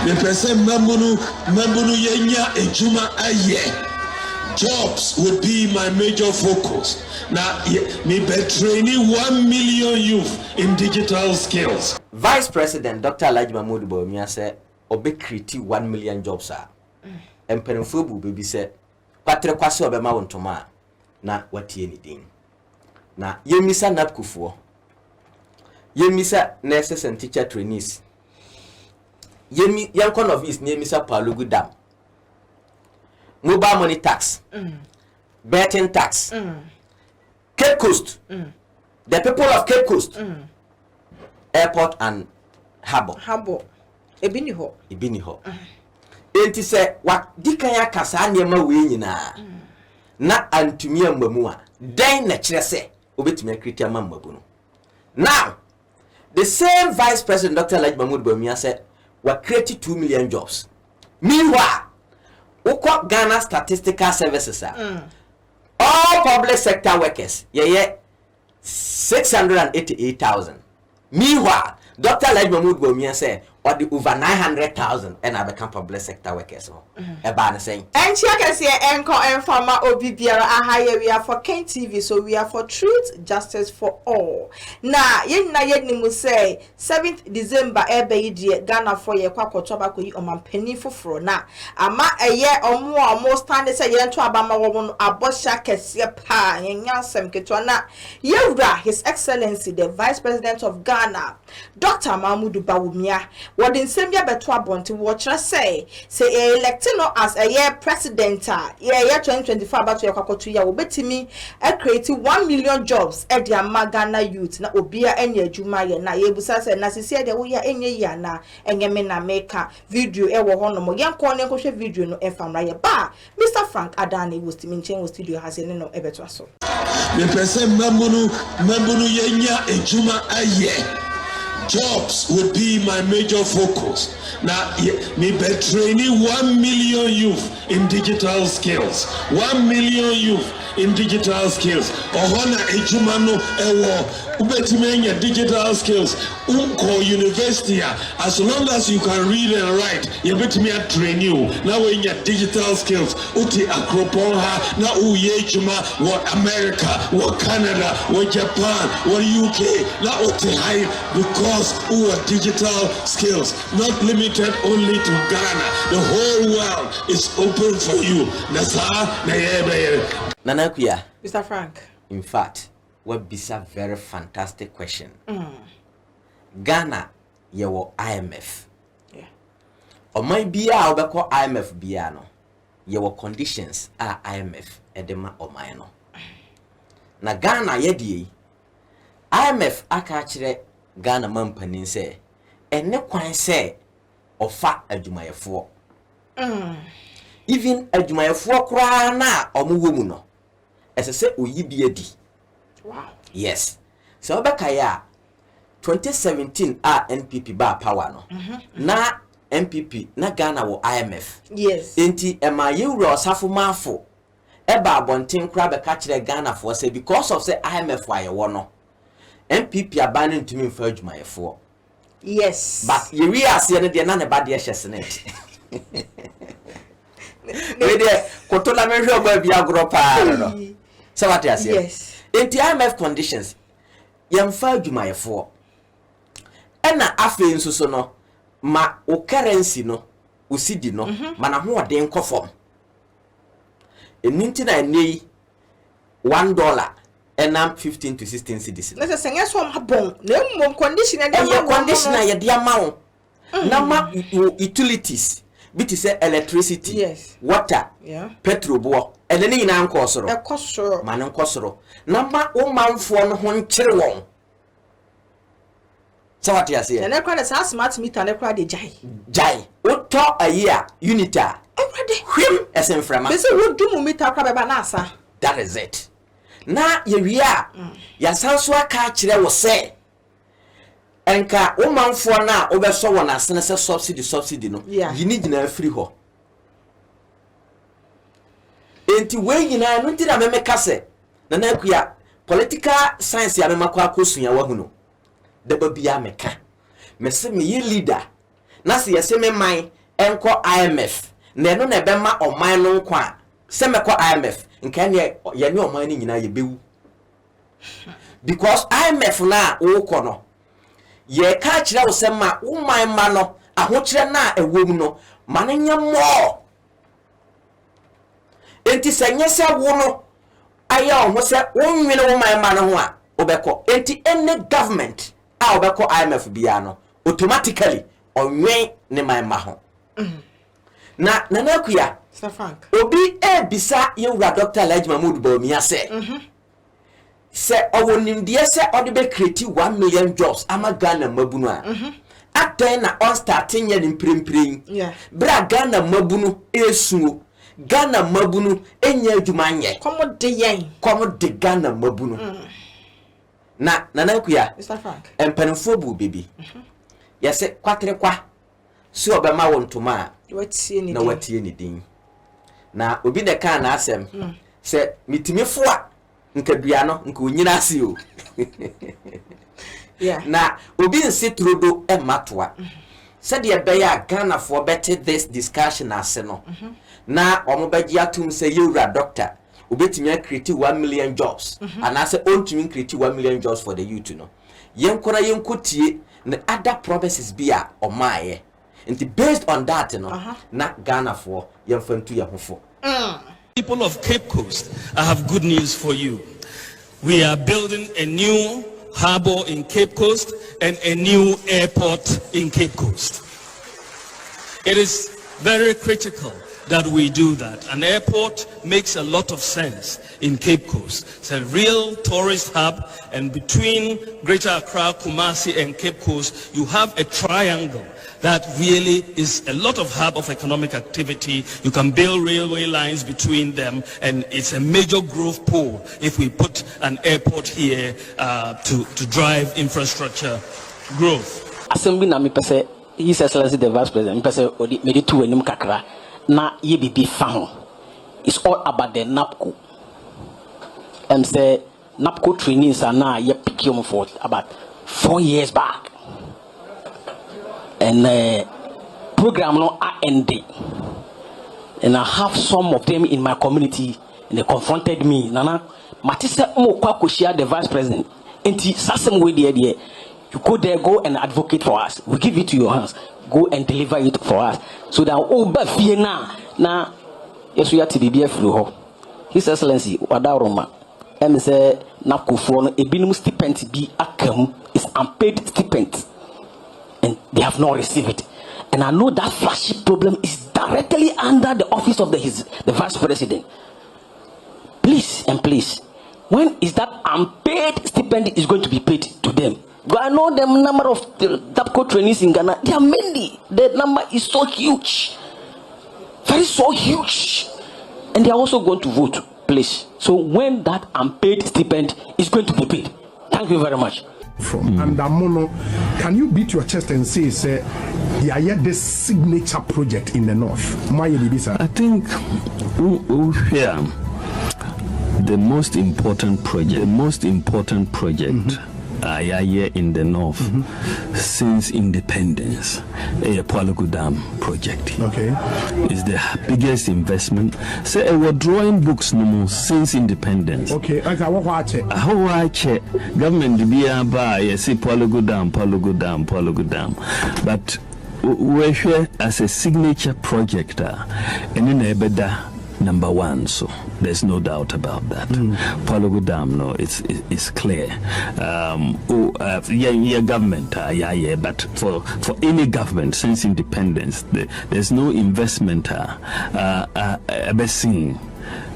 The person membunu yenya ejuma aye. Jobs would be my major focus. Now, me be training 1 million youth in digital skills. Vice President Dr. Bawumia said, "Obe create 1 million jobs are." And Penfobu baby said, "Patre kwasi obema wontoma na watie anything." Na yemisa napkufuo. Yemisa nurses and teacher trainees. Yankon of East yemisa Palugu Dam. Mobile money tax, betting tax, Cape Coast, the people of Cape Coast, airport and harbor. Ebiniho. Enti se wa dikanya kasa nyema we nyina na antumi ammamu a den na kire se obetumi akriti amammabu no. Now, the same Vice President Dr. Bawumia said we created 2 million jobs. Meanwhile, Uko Ghana Statistical Services all public sector workers 688,000. Meanwhile, Dr. Bawumia said or the over 900,000 and I become public sector workers. About saying and she can say anchor and farmer OBBR higher. We are for KTV, so we are for truth, justice for all. Now, yet say 7th December ebe Ghana for ye kwa tobacco yi on penny for na ama a year or more most time say yen to abama woman abosha kesia pa yansem ketwana yewra His Excellency the Vice President of Ghana Dr. Bawumia what in Sembia Betwa Bonti watcher say electing as a year president year 2024 about to yakotu ya obetimi creating 1 million jobs at the Ghana youth na obia enye adwuma ye na yebusa say na sisi de wo ya enye ya na enye me na meka video e wo hono mo yanko ne kohwe video no efamra ye ba Mr. Frank Adani was timinchen was studio has ene no ebetwa so the person membunu yenya ejuma aye. Jobs would be my major focus. Now, me be training 1 million youth in digital skills. 1 million youth in digital skills. Ohona ejumano ewo ubetimenya digital skills. Unko university as long as you can read and write, you betimi train you. Now when your digital skills, uti akroponha na uyejuma what America, what Canada, what Japan, what UK, na uti high because who are digital skills, not limited only to Ghana. The whole world is open for you. Nanakuya. Mr. Frank. In fact, what be a very fantastic question. Ghana, you IMF. Yeah. Or my BIA or call IMF biano. Your conditions are IMF edema or mino. Na Ghana yedi IMF akachire Ghana mampanin say ene kwan say ofa adwumayefo even adwumayefo kura na omuwo mu no esese oyibi adi. Wow. Yes, so obeka ya 2017 NPP ba power no na NPP na Ghana wo IMF. Yes, enti ema yewura osafo mafo eba abonten kura beka kire Ghana for say because of say IMF wa ye wo no MPP abaning to me for adwumayefo. Yes, but you realize na de na ne ba de hyesenet we de kotola me hwe ba bia gro pa no so what you say. Yes, in the IMF conditions yamfa adwumayefo ena afi nsuso no ma o currency no o cedi no mana ho ode nkofom eninti na nei $1 enam 15 to 16 cedis. let's say yes one bon na mum condition na ye dia mawo na ma utilities biti say electricity, yes, water, yeah, petrol bo ene ni nyina nkosoro ekosoro ma ne nkosoro na ma o manfo no ho nkire won. So what you say? na kwa na smart meter na kwa de jai o to ayi unita everyday hwim esenframa be say wo du meter kwa beba na asa. That is it. Na ye wia ya sanso aka kire wo se enka o manfo na obeso won asene se subsidy no yini gina free ho enti we gina no tira me kase na akuya political science ya me makwa akosua wa hu no de ba bia meka me se me ye leader na se yese me man enko IMF na no na be ma oman no nkwa se me ko IMF nka ne ye ne oman ni nyina ye bewu because IMF na wo ko no ye ka kire wo se ma wo man ma no ahokire na ewom no manenya mo enti se nyese wo no aya o se wonwene wo man ma no ho a obeko enti any government a obeko IMF bia no automatically onwen ne man ma ho na Nana-Addo Frank obi bisa yewura Dr. Elijah Mahmoud Bawumia se owonimdie se ode be create 1 million jobs ama Ghana mabunu a aten na on starting ye mprempren bra Ghana mabunu esuo Ghana mabunu enya adwuma nye komo de Ghana mabunu na Nana-Addo Frank empanfo bu bibi yese kwatere kwa so obema wontoma na watie ni din na obi de kan na asem se mitimifo a nkadua no nka onyina ase o na obi nsetrodo ematoa se de beya Ghana for better this discussion ase no na omobaji atum se yewura doctor obetimi create 1 million jobs and ase ontumi create 1 million jobs for the youth no yenkora yenkotie na other promises bia omaye and based on that na Ghana for yemfantu ye hofo. People of Cape Coast, I have good news for you. We are building a new harbor in Cape Coast and a new airport in Cape Coast. It is very critical that we do that. An airport makes a lot of sense in Cape Coast. It's a real tourist hub, and between Greater Accra, Kumasi and Cape Coast, you have a triangle that really is a lot of hub of economic activity. You can build railway lines between them, and it's a major growth pool if we put an airport here to drive infrastructure growth. Assembly na mi pese His Excellency the Vice President, mi pese odi me di tu enim kakra na ye bibi fa ho. It's all about the NAPCO. Say NAPCO trainings are now ye pick you for about 4 years back. And program no ended. And I have some of them in my community, and they confronted me. Nana, Matisa mo kwa kushia the Vice President. Enti sasem we there. You go there, go and advocate for us. We give it to your hands. Go and deliver it for us. So that ba fear na yesu ya TBBF flu. His Excellency Wadaroma. Say NAPCO for ebinum stipend be akam is unpaid stipend. And they have not received it. And I know that flagship problem is directly under the office of the Vice President. Please and please, when is that unpaid stipend is going to be paid to them? I know the number of the NAPCO trainees in Ghana, they are many. The number is so huge. Very so huge. And they are also going to vote, please. So when that unpaid stipend is going to be paid. Thank you very much. From and Mono, can you beat your chest and say, yeah, yet this signature project in the north? I think the most important project here in the north since independence, a Palugu Dam project. Okay, is the biggest investment. Say we're drawing books no more since independence. Okay, okay, what I check government be by say Palugu Dam, but we're here as a signature project, and in a number one, so there's no doubt about that. Palugu Dam, no, it's clear. Government, but for any government since independence, there's no investment ever seen.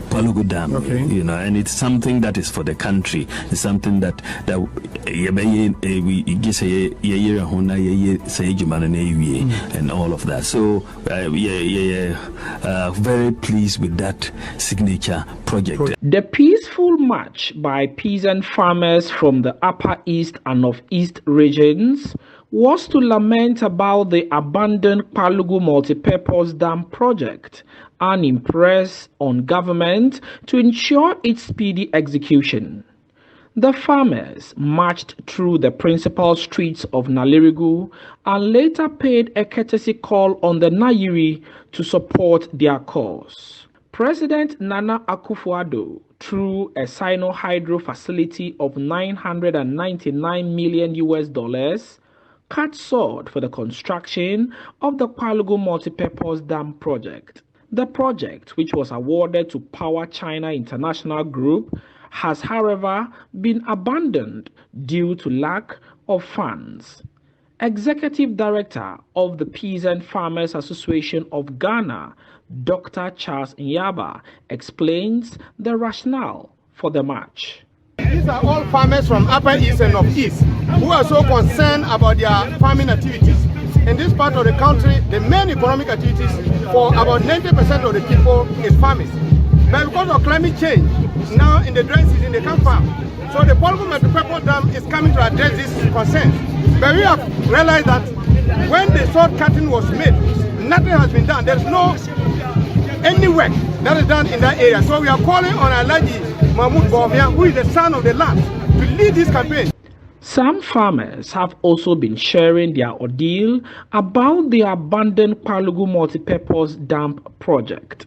Palugu Dam, you know, and it's something that is for the country. It's something that and all of that. So very pleased with that signature project. The peaceful march by peasant farmers from the Upper East and Northeast regions was to lament about the abandoned Palugu multipurpose dam project and impress on government to ensure its speedy execution. The farmers marched through the principal streets of Nalerigu and later paid a courtesy call on the Nayiri to support their cause. President Nana-Addo, through a Sino-Hydro facility of $999 million, cut sword for the construction of the Palugu multipurpose dam project. The project, which was awarded to Power China International Group, has, however, been abandoned due to lack of funds. Executive Director of the Peasant Farmers Association of Ghana, Dr. Charles Nyaba, explains the rationale for the march. These are all farmers from Upper East and Northeast who are so concerned about their farming activities. In this part of the country, the main economic activities for about 90% of the people is farming. But because of climate change, now in the dry season they can't farm. So the Palugu multipurpose dam is coming to address this concern. But we have realized that when the sword cutting was made, nothing has been done. There's no any work that is done in that area. So we are calling on Alhaji Bawumia, who is the son of the land, to lead this campaign. Some farmers have also been sharing their ordeal about the abandoned Palugu multipurpose dam project.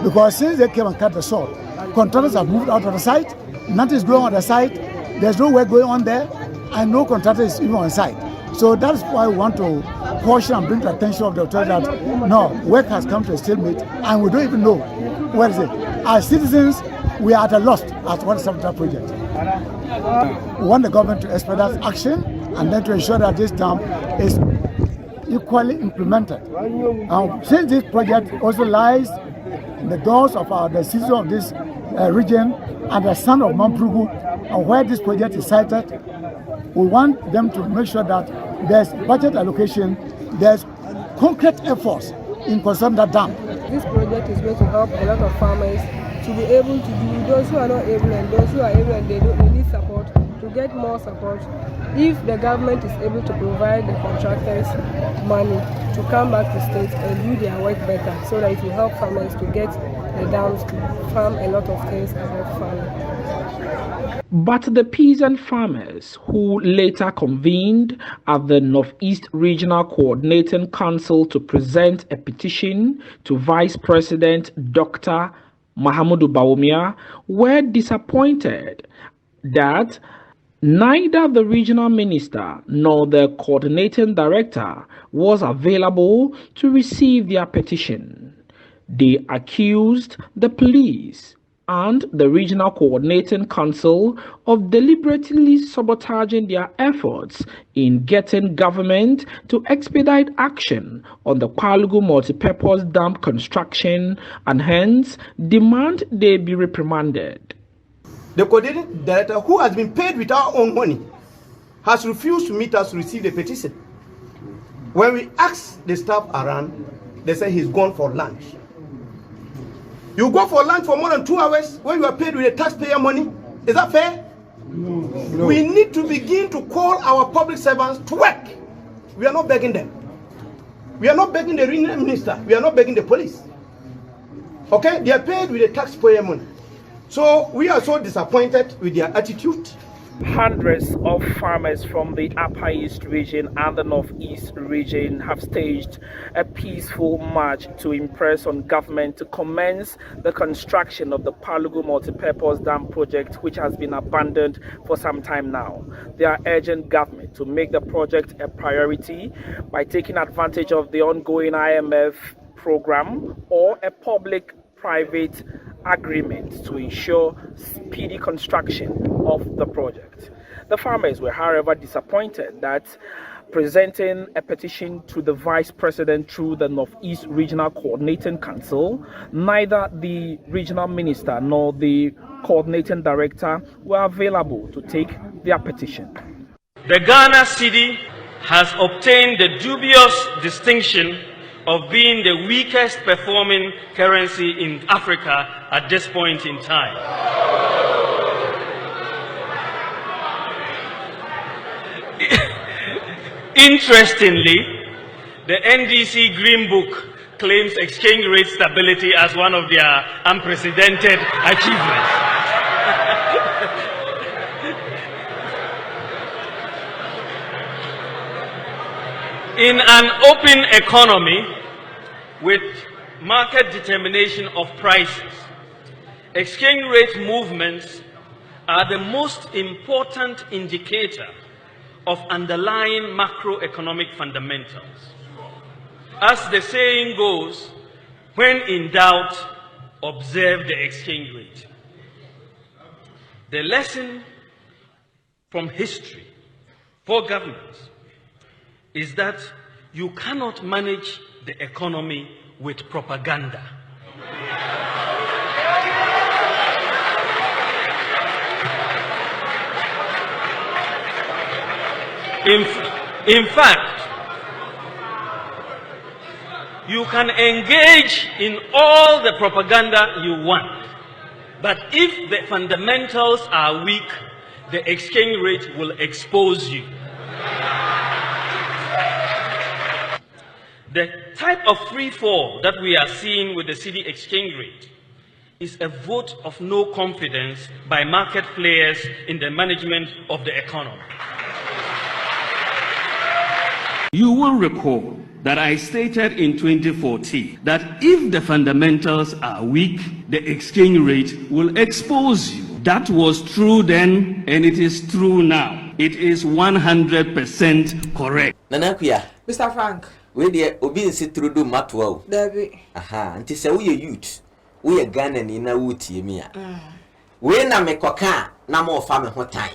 Because since they came and cut the sword, contractors have moved out of the site, nothing is going on the site, there's no work going on there, and no contractor is even on site. So that's why we want to caution and bring to the attention of the authority that no, work has come to a stalemate and we don't even know where is it. As citizens, we are at a loss as to what is happening to that project. We want the government to expedite action and then to ensure that this dam is equally implemented. Since this project also lies in the doors of the citizens of this region and the son of Palugu, and where this project is sited, we want them to make sure that there's budget allocation, there's concrete efforts in concerning that dam. This project is going to help a lot of farmers to be able to do, those who are not able and those who are able and they need support, to get more support. If the government is able to provide the contractors money to come back to state and do their work better, so that it will help farmers to get the dams to farm a lot of things about farming. But the peasant farmers, who later convened at the Northeast Regional Coordinating Council to present a petition to Vice President Dr. Bawumia, were disappointed that neither the regional minister nor the coordinating director was available to receive their petition. They accused the police and the Regional Coordinating Council of deliberately sabotaging their efforts in getting government to expedite action on the Palugu multipurpose dam construction and hence demand they be reprimanded. The coordinating director, who has been paid with our own money, has refused to meet us to receive the petition. When we asked the staff around, they said he's gone for lunch. You go for lunch for more than 2 hours when you are paid with the taxpayer money? Is that fair? No. We need to begin to call our public servants to work. We are not begging them. We are not begging the regional minister. We are not begging the police. Okay? They are paid with the taxpayer money. So we are so disappointed with their attitude. Hundreds of farmers from the Upper East region and the Northeast region have staged a peaceful march to impress on government to commence the construction of the Palugu multipurpose dam project, which has been abandoned for some time now. They are urging government to make the project a priority by taking advantage of the ongoing IMF program or a public-private agreement to ensure speedy construction of the project. The farmers were, however, disappointed that presenting a petition to the Vice President through the Northeast Regional Coordinating Council, neither the regional minister nor the coordinating director were available to take their petition. The Ghana cedi has obtained the dubious distinction of being the weakest performing currency in Africa at this point in time. Interestingly, the NDC Green Book claims exchange rate stability as one of their unprecedented achievements. In an open economy with market determination of prices, exchange rate movements are the most important indicator of underlying macroeconomic fundamentals. As the saying goes, when in doubt, observe the exchange rate. The lesson from history for governments is that you cannot manage the economy with propaganda. In fact, you can engage in all the propaganda you want, but if the fundamentals are weak, the exchange rate will expose you. The type of free fall that we are seeing with the cedi exchange rate is a vote of no confidence by market players in the management of the economy. You will recall that I stated in 2014 that if the fundamentals are weak, the exchange rate will expose you. That was true then, and it is true now. It is 100% correct. Nanakuya. Mr. Frank. We dey obi nsi through do matwa. David. Aha, nti se we youth. We Ghana ni na wutie mi a. We na mekoka na mo fa me ho tan.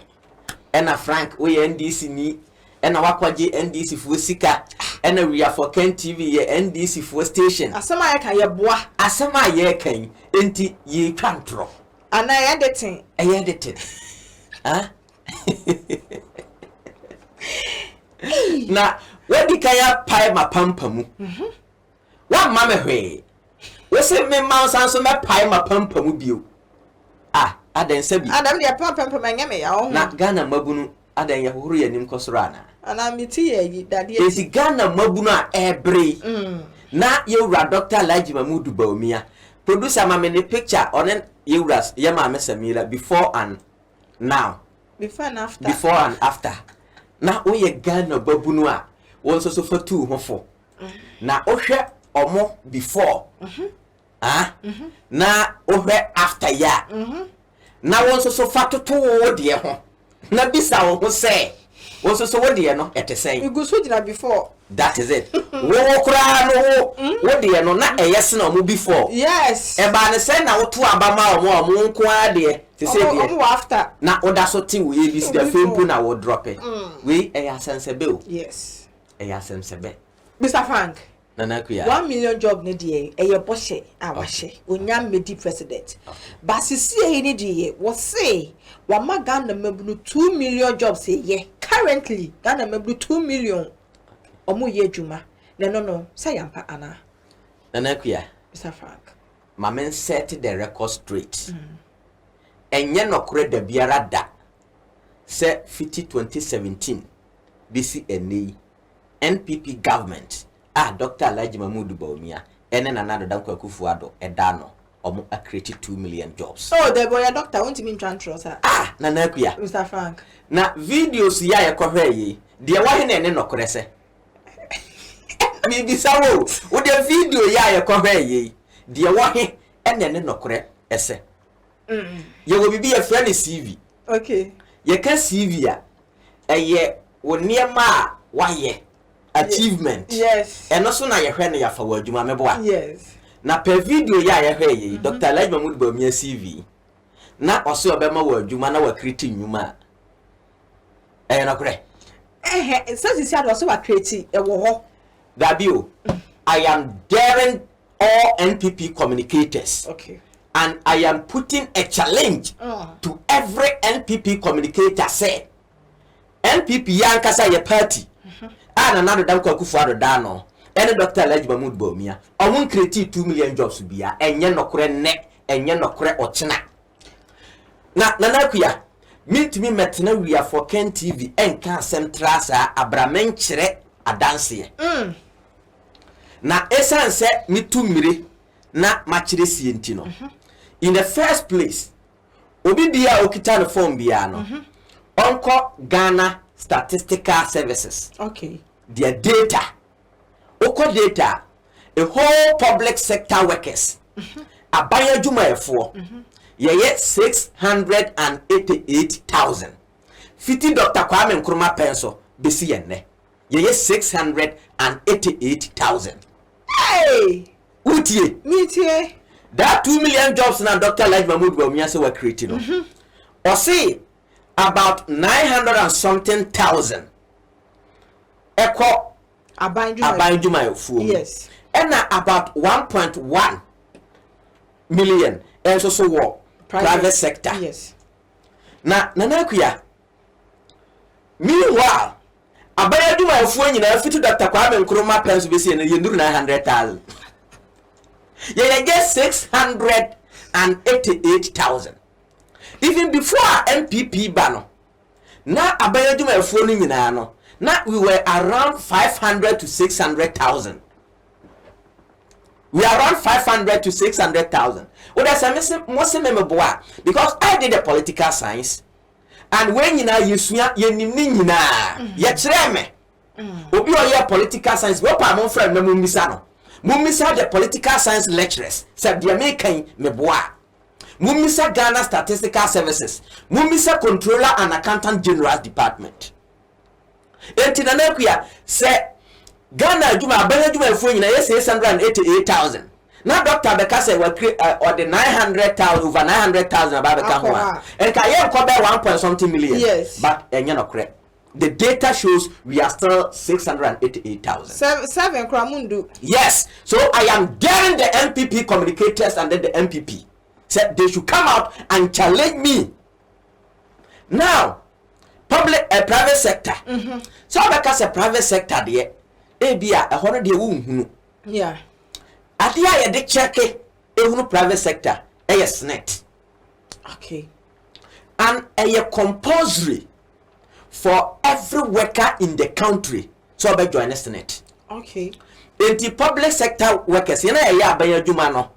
Ena Frank we NDC ni ena wakwaje NDC fu sika ena we are for Ken TV ye NDC fu station. Asema ye kan ye boa. Asema ye kan enti ye twantro. Ana ye editing. Editing. Ah? Na wedi kaya pai mapampa mu. Wa mama hwe. We say me man san so me pai mapampa mu bio. Ah, adan sabi. Adam de pampa manyame ya ho. Na Ghana mabunu adan ya huru ya nim kosoro ana. Ana miti ye yi dade. Esi Ghana mabunu a ebre. Na yewura Dr. Alhaji Mahmood Bawumia. Producer mama ne picture onen yewura ya mama Samira before and now. Before and after. Before and after. Na oye Ghana babunu a won so for two hofo. Na ohwe omo before. Na ohwe after ya. Na won so fatoto wo de ho. Na bisa wo say won so wo de no etesen. You go so dina before. That is it. Wo kura no wo de no na eyes na omo before. Yes. E ba ne say na wo to abama omo nko ade. Omo after. Na oda so ti wo ye bi si da fempu na wo drop it. We eya sensebe o. Yes. Eya sensebe. Mr. Frank. Nanakuya. 1 million job ne die eye boshe awahye. Onyam medi president. Basisi e ni die wo say wa ma Ghana mabunu 2 million jobs ye. Currently Ghana mabunu 2 million. Omo ye adwuma. No. Say yampa ana. Nanakuya. Mr. Frank. Mamen set the record straight. Enye nokore da biara da. Se 2017 BC NE NPP government Dr. Alhaji Mahmood Bawumia ene Nana-Addo danko Akufo-Addo edano omo a create 2 million jobs. Oh, the boy doctor won't mean transfer sir. Nanakuya. Mr. Frank. Na videos ya ye kohwe yi de wa he na ene nokore se. Mi bisawo, wo de video ya ye kohwe yi de wa he ene ene nokore ese. Ye wo bibi ye friend CV. Okay. Ye ka CV a eye wo niema wa ye achievement. Yes. Eno so na ye hwe ne ya fa wa adwuma meboa. Yes. Na per video ya ye hwe yi Dr. Alhaji Mahmood Bawumia CV. Na oso obema wa adwuma na wa create nyuma. Na kure. Since you said also wa create e wo ho. Dabio. I am daring all NPP communicators. Okay. And I am putting a challenge to every NPP communicator say NPP yankasa ye party. Nana-Addo danko Akufo-Addo dano. Ene Dr. Alhaji Mahmood Bawumia. Omun create 2 million jobs bia. Enye nokore ne, enye nokore ochina. Na Nanakuya, meet me metna we are for Ken TV enka central sa abramenkyere adanse. Na essence me tumire na machire sienti no. In the first place, obi bia okita no form bia no. Onko Ghana Statistical Services. Okay. their data. Oko data, a whole public sector workers. Abaya Juma for ye 688,000. Fiti Dr. Kwame Nkrumah pencil besi enne. Ye 688,000. Hey! Utie. Metie. That 2 million jobs now Dr. Like Mahmoud Bawumia say were creating. Or say about 900 and something thousand. Eko Abanjuma Fu. Yes. And about 1.1 million and so war private sector. Yes. Na Nanakuya. Meanwhile, Abanjuma Fu nyina fit Dr. Kwame Nkrumah pencil be say na yendu 900,000. You get 688,000. Even before MPP bano, na Abanjuma Fu nyina no. Now we were around 500 to 600,000. We are around 500 to 600,000. What I say, most memorable because I did a political science, and when you know you swing, you nimina, you treme. Obi oye political science. What pa mon friend me mumisano. Mumisa the political science lecturers. Said the American me boa. Mumisa Ghana Statistical Services. Mumisa Controller and Accountant General Department. Enti na nakuya say Ghana Juma Abaya Juma Fu nyina 688,000. Now Dr. Beka say we or the 900,000 over 900,000 about Beka ho. And ka ye ko be 1 something million. Yes. But enya no correct. The data shows we are still 688,000. Seven Kramundu. Yes. So I am daring the MPP communicators and then the MPP said they should come out and challenge me. Now public private sector. So because a private sector there, ebia a hono de wu yeah. Adia ye de check ehunu private sector yes net. Okay. And a compulsory for every worker in the country. So be join us net. Okay. In the public sector workers, you know abaya juma no.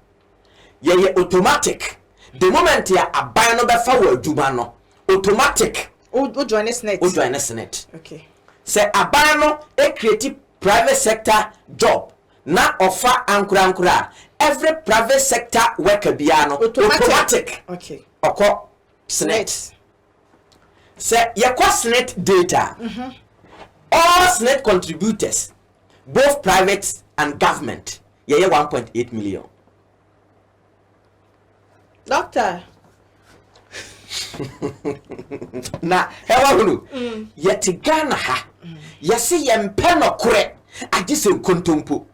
Ye automatic. The moment ya abaya no be fa wa juma no, automatic. O join us net. O join us net. Okay. Say abano e create private sector job na offer ankura every private sector worker biano automatic. Okay. Oko SNET. Say yakwa SNET data. All SNET contributors, both private and government, 1.8 million. Doctor. Na hewa hunu yeti Ghana ha yasi yempe no kure agise nkontompo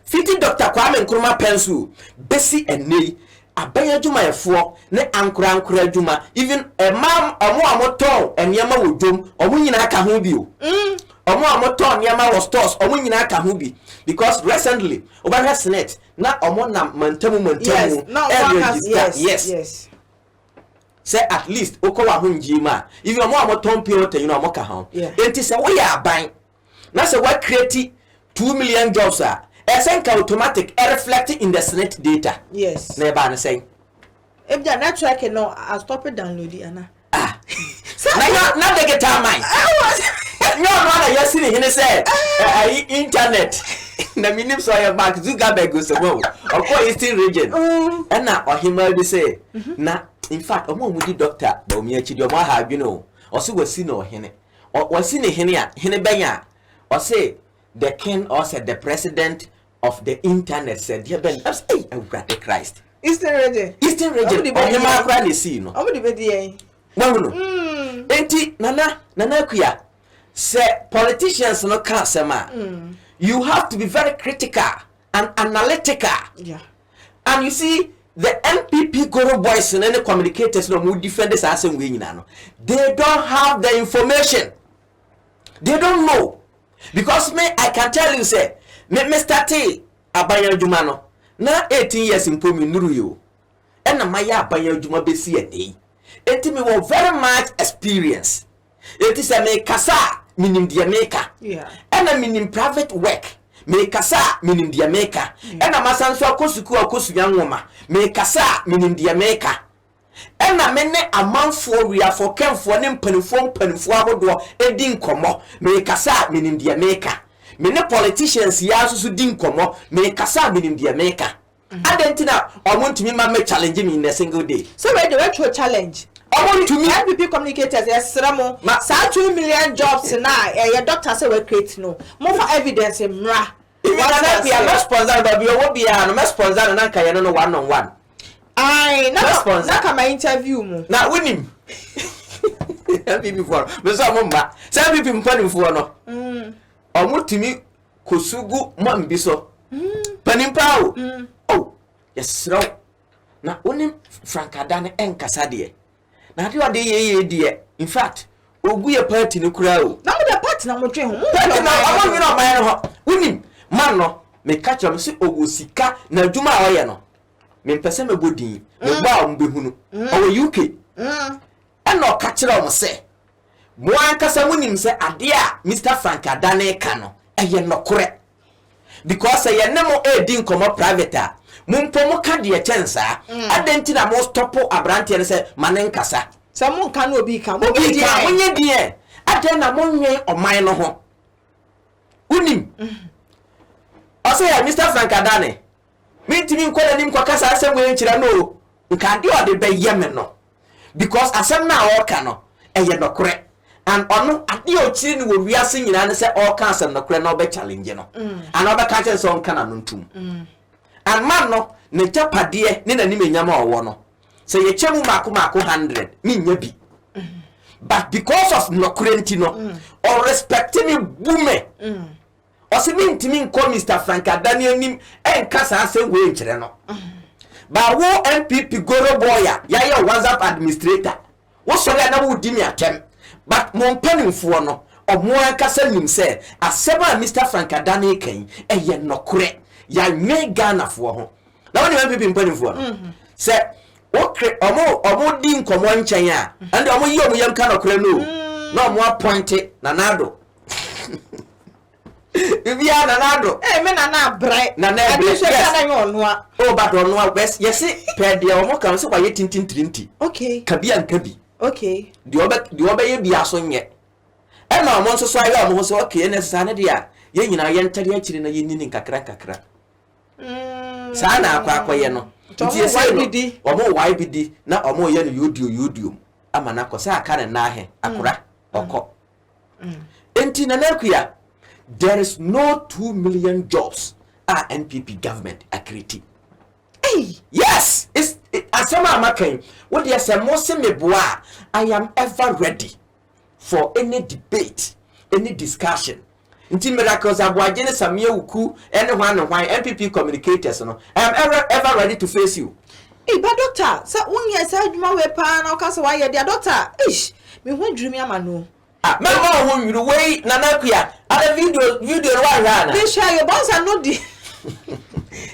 fiti Dr. Kwame Nkrumah pensu besi enei abaya juma yefo ne ankura juma even emam omo amoton eniyama wodom omo nyina aka ho bi o omo amoton eniyama wo stores omo nyina aka ho bi because recently oba SNET na omo na mantamu yes say at least okowa hunjima if you more tompiote you know moka ho enti say we are buying na say we create 2 million jobs esenka automatic reflecting in the SNET data. Yes. Na ba na say if the network no I stop it downloading ana na they get time no na you see him say internet na minim so your back Zuckerberg go so of course Eastern region and na ohima be say na in fact omo mudi Dr. Bawumia chidi omo ha adwene o so wasi na ohene wasi ne hene a hene benya o say the king or said the president of the internet said dear ben hey Christ Eastern region ohima akra ne see no omo de be dey no enti nana kuya say politicians no can sema you have to be very critical and analytical. Yeah. And you see the MPP Goro boys and any communicators no who defend this as we no. They don't have the information. They don't know. Because me I can tell you say me start abaya juma no na 18 years in pomi nuru yo. And na maya abaya juma besi ene. Enti me wo very much experience. It is a me kasa minim dia maker. Yeah. And a minim private work. Me kasa minim dia maker. And a masanso akosuku akosuyanwoma. Me kasa minim dia maker. And a mene a man for we are for ken for nem penifo ahodo edi nkomo. Me kasa minim dia maker. me ne politicians ya so di nkomo me kasa me nim de America adentina omontumi ma me challenge me in a single day so we the retro challenge omontumi NPP communicators yesramo sa 2 million jobs na your doctor say we create no mo for evidence mra Wala be a sponsor ba bi owo bia no me sponsor na nka ye no one on one. Ai na ka my interview mu. Na wonim. NPP for. Me so mo mba. Say NPP mpani fo no. Omutimi kosugu mo mbi so. Panimpa o. Oh, yesro. Na wonim Frankada ne enkasa de. Na de ode ye de. In fact, ogu ye party ne kura o. Na mo the party na mo twe ho. Party na omo nyina o man ho. Wonim man no me catch am say ogosika na adwuma a oye no me pese me bodin me gba o mbehunu o UK no catch am say mo ankasa munim say ade a Mr Frankada na ka no eye nokore because eye ne mo edi nkomo private a mo mpo ka de chensa adenti na mo stop abrante ne say manen kasa say mo nka na obi ka mo bi dia monye die ade na mo nwen oman no ho unim Ose ya Mr Frankada ne mintimi nkola nim kwa kasa asem we nchira no nka de ode be yeme no because asem na o ka no eye nokore and ono ade o chiri ni wo wiase nyina ne se o ka asem nokore na o be challenge no and o be ka chen so nka na no ntum and man no ne japade ne nanim enyama owo no se ye chemu mako 100 ni nya bi but because of nokore ntino or respecting bume Osiminti nko Mr Frankada ni anim enkasa asem we nkyere no ba wo MPP goro boya ya ye WhatsApp administrator wo so ya na wo di mi atem but mo mpanimfo no omo enkasa nim se aseba Mr Frankada ni kan eye nokore ya nwe Ghana fo ho na woni MPP mpanimfo no se okre omo di nkomo nkyen a and omo yi omo yam ka nokore no na omo appoint Nana-Addo Bibia Nana-Addo. Me Nana Brai. Nana Brai. Yes. Oh, but onwa best. Yes, per dia omo kan so kwa ye tintin. Okay. Kabi an kabi. Okay. Di oba ye bia so nye. E na omo so aye omo so okay na sa na dia. Ye nyina ye ntari akiri na ye nini kakra. Sa na akwa ye no. Nti ye say omo YBD na omo ye no yudium. Ama na ko sa aka na ahe akora okọ. Enti na nakuya. There is no 2 million jobs our NPP government are creating. Hey, yes, it's asama amakan. What they say most me boa. I am ever ready for any debate, any discussion. Inti miracles abwajene samia uku anyone NPP communicators no. I am ever ready to face you. Hey, but doctor, so when you say adwuma we pa na okasa wa ye dia doctor. Ish, me ho dwumi ama no. Mama won you way Nanakuya. Other video right. Please share your boss and not the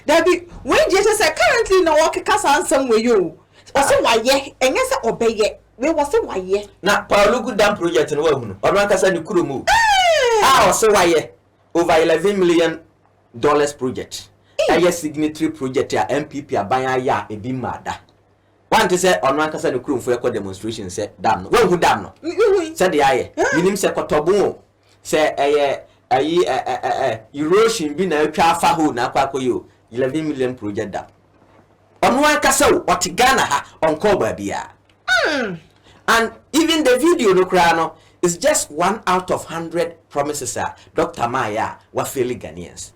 that be when Jesus said currently no work kasa somewhere you. Was it why ye and yes obey we was it why ye na Palugu dam project no wa hunu odwan kasa ni kuromu was it why ye over $11 million project a signatory project ya MPP abanya ya ebi mada want to say on one kasa ni kurom for demonstration say dam no wa hu dam no say de aye minim say kotobo say erosion bi na atwa afa ho na akwakoyo $11 million project dam on one kasa o Ghana ha on call babia and even the video no krano is just 1 out of 100 promises Dr. Maya wa fairly Ghanaians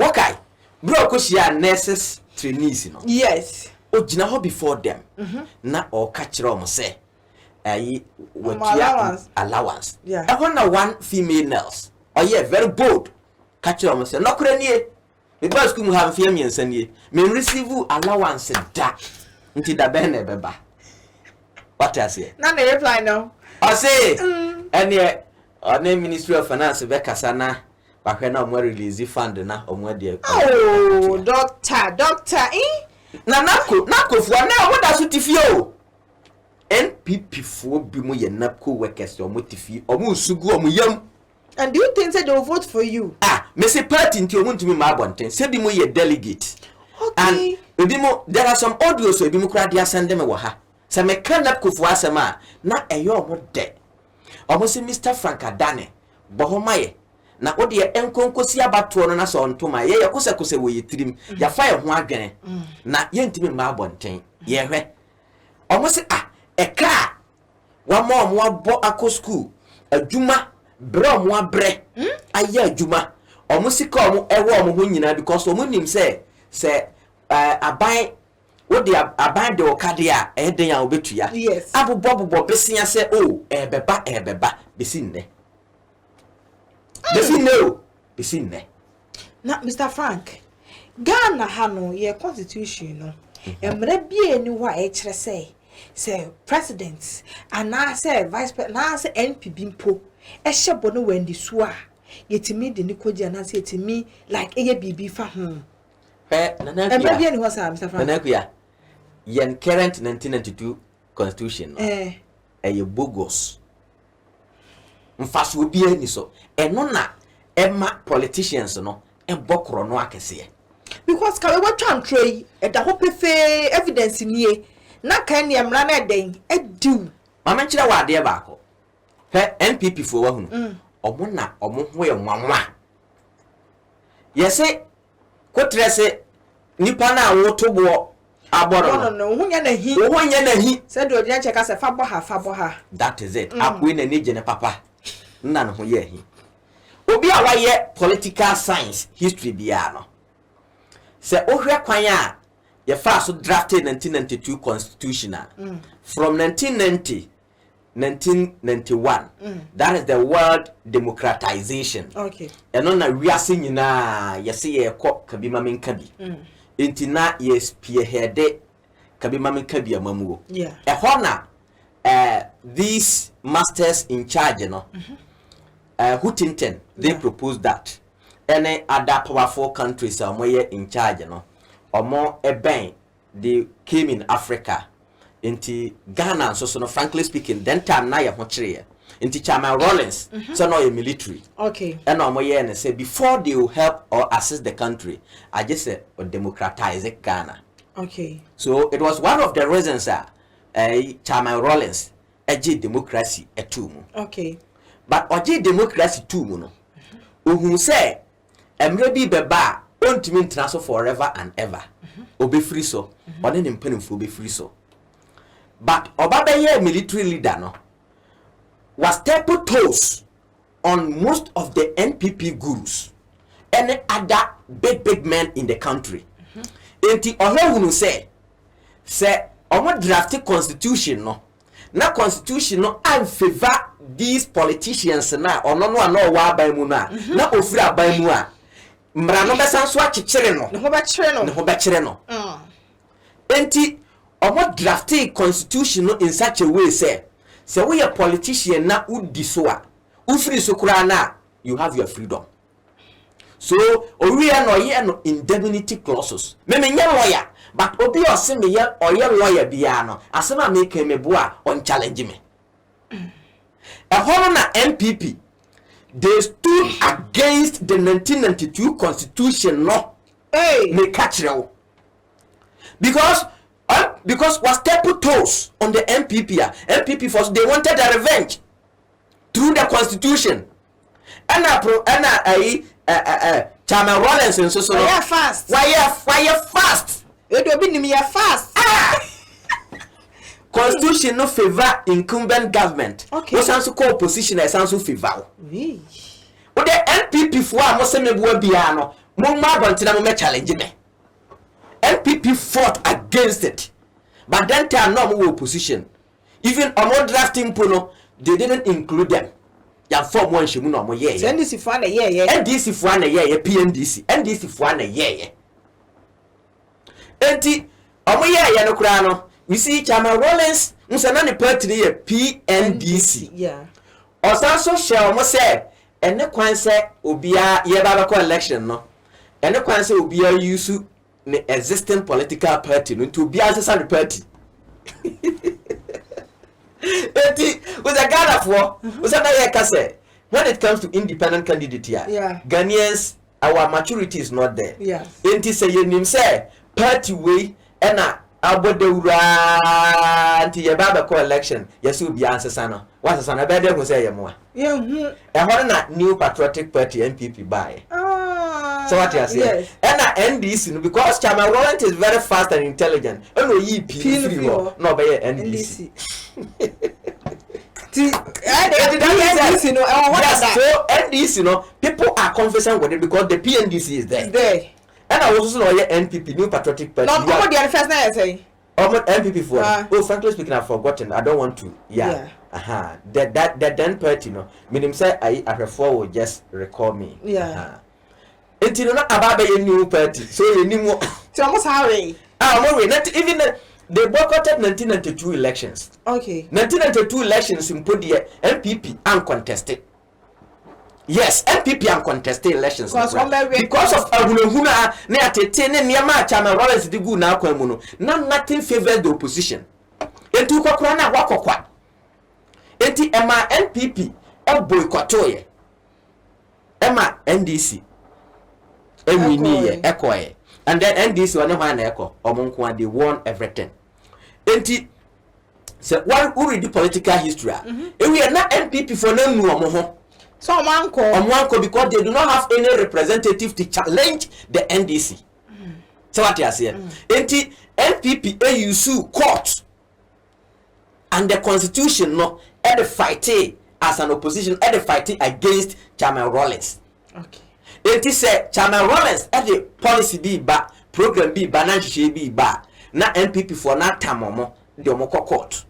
okay bro ko shia nurses trainees no yes o gina ho before them na o ka kire o mo say allowance yeah I want one female nurse very bold ka kire o mo say no kra nie me ba school mu ha mfia miensa nie me receive allowance da nti da be na beba what I say na na reply no I say any Ministry of Finance be kasana bahwe na omo release fund na omo de oh doctor na nakofu na omo da so tifie o NPP fo bi mu ye napco workers omo tifie omo sugu omo yam and do you think that they will vote for you me say party nti omo ntumi ma abonten say bi mu ye delegate okay and ebi mu there are some audios ebi mu kra dia send me wo ha say me kan napco fo asema na eyo omo de omo say Mr Frankada ne bo ho maye na odi e enkonkosi abato no na so ntoma ye yakosakose wo yetirim ya fa ye ho adwene na ye ntimi ma abonten ye hwe omo se eka wa mo abo akọ school adwuma bre omo abre aye adwuma omo sika omo ewo omo ho nyina because omo nim se aban wodi aban de okade a eden ya obetua abobbo besia se ebeba besinne besinne na Mr. Frank Ghana ha no ye constitution no emre bie ni wa e kire say president ana say vice president na say NPB mpo e hyebo no wandi so a yetimi de ni koji ana say yetimi like eye bibi fa ho emre bie ni ho sa Mr. Frank Nana-Addo yen current 1992 constitution no bogus mfaso obi ani so eno na ema politicians no bokro no akese because ka we watwa ntro da ho pefe evidence nie na kan ne mra na den ediu mama nkire wa ade baako NPP fo wa hunu omo na omo ho ye nwanwa yese kotrese nipa na wotobo aboro no hunya na hi said do dia cheka se fa bo ha that is it akwe na neje ne papa nna no ho ye hi obi a waye political science history bia no se ohwe kwan a ye fa so drafted 1992 constitution from 1991 that is the world democratization and on a wiase nyina yese ye ko kabima menkabi intina yes spearhead kabima menkabi amamuo ehona these masters in charge no Huntington they proposed that any other powerful countries are more in charge no or more they came in Africa into Ghana so no frankly speaking then time na ye ho kire into Chairman Rawlings so no military and no more and say before they will help or assist the country I just say democratize Ghana so it was one of the reasons Chairman Rawlings democracy etumu but oje democracy too no ohun say emre bi beba ontimi ntraso forever and ever obe free so one ne mpanimfo obe free so but obabeye military leader no was step toes on most of the NPP gurus and other big men in the country enti ohehunu say omo draft constitution no na constitution no and favor these politicians na ono no ana owa aban mu na na ofiri aban mu a mra no besan so akekere no ne ho be kire no enti omo drafting constitution no in such a way say we a politician na udi so a ufiri so kura na you have your freedom so owi no ye no indemnity clauses me nya lawyer but obi ose me ye oye lawyer bia no asema me ke me bo a on challenge me a whole na NPP they stood against the 1992 constitution no me catch you because was step toes on the NPP first they wanted a revenge through the constitution and Chairman Rawlings and so why fast it will be near fast constitution no favor incumbent government was also called opposition as also favor what the NPP for mo se mebu bia no mo ma bontina mo challenge me NPP fought against it but then time no mo opposition even on drafting puno they didn't include them ya form one shemu no mo ye NDC for na ye PNDC NDC for na ye enti omo ye no kura no we see Chairman Rawlings musana ne party ne PNDC osanso share omo say ene kwan say obia ye baba ko election no ene kwan say obia use the existing political party no to be as a party eti with a Ghana for usana ye ka say when it comes to independent candidate here Ghanaians our maturity is not there enti say ye nim say party way ena abodewura anti ye baba ko election yes will be answer no what's sana be dey go say ye mo na New Patriotic Party NPP buy so what you say yes. And NDC no because Chairman Roland is very fast and intelligent and no EP free no be NDC NDC no people are conversant with it because the PNDC is there. And I was also NPP, New Patriotic Party. No, what the first name I say? NPP for. Oh, frankly speaking, I've forgotten. I don't want to. Yeah. That then party, no. Meaning say I prefer will just recall me. Yeah. It's not about a new party. So you need more. So almost hurry. Not even they boycotted 1992 elections. Okay. 1992 elections in Podia NPP uncontested. Yes, NPP uncontested elections because of Agulahuna near Tetene Niama Chama Rollins de Gu now Kwamuno. Nothing favors the opposition. Enti Kwakrana Wakokwa. Enti Emma NPP a boycottoye. Emma NDC. Emini Ekoye. And then NDC one man echo Omonkwa they won everything. Enti so one who read the political history. We are not NPP for no no. So Omanko because they do not have any representative to challenge the NDC. So what you are saying? NPP AUSU court and the constitution no fight as an opposition fighting against Chairman Rollins. Okay. It say Chairman Rollins the policy be ba program be ba na be ba na NPP for na tamomo the omoko court.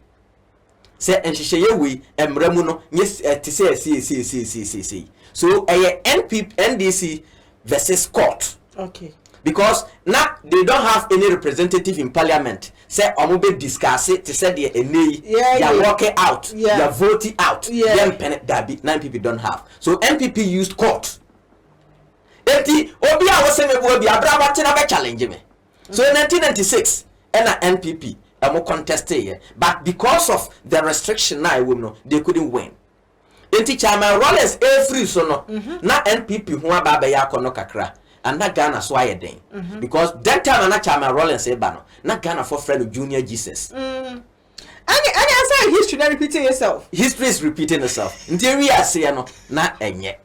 Say enhihye we emremu no yes to say so NDC versus court. Okay. Because now they don't have any representative in parliament. Say omobe discuss it to say they are walking out, they are voting out. That 9 people don't have. So NPP used court. Obi was saying we be abraba challenge me. So in 1996 NPP more contested, but because of the restriction now know they couldn't win. Enti Chairman Rollins free so no na NPP who ababa ya kono kakra and na Ghana so aye den because that time na Chairman Rollins ba no na Ghana for friend Junior Jesus. And say history not repeating itself. History is repeating itself. Nti we are say no na enye.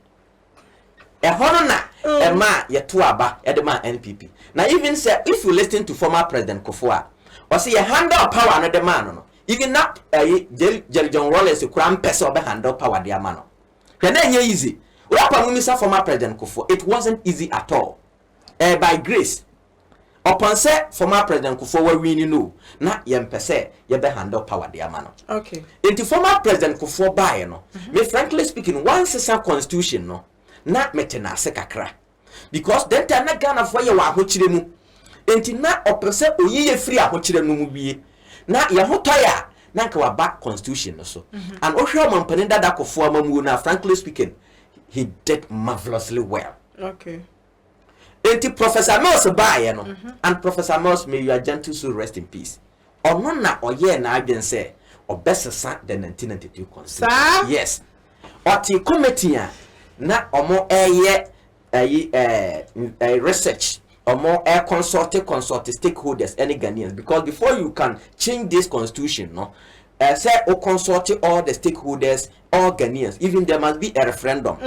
Hono na e ma ye to aba e de ma NPP. Now even say if you listen to former President Kufuor or see a handle power another man no even not Jerry John Rollins kura mpese obe handle power dia man no kena nye easy urapa mumisa former President Kufuor it wasn't easy at all by grace upon say former President Kufuor we win no na ye mpese ye be handle power dia man no okay into former President Kufuor buy no me frankly speaking once is a constitution no na metena se kakra because then time na Ghana for ye wa hochire mu enti na opese oyiye free ahochire no mu bie na ye hotoya na nka wa back constitution no so and ohwe omampane dada kofo amamu na frankly speaking he did marvelously well. Okay. Enti Professor Mills buy no and Professor Mills may you are gentle so rest in peace ono na oye na adwen say obesesa the 1992 constitution. Yes oti committee na omo research or more consult stakeholders any Ghanaians because before you can change this constitution no say or consult all the stakeholders all Ghanaians even there must be a referendum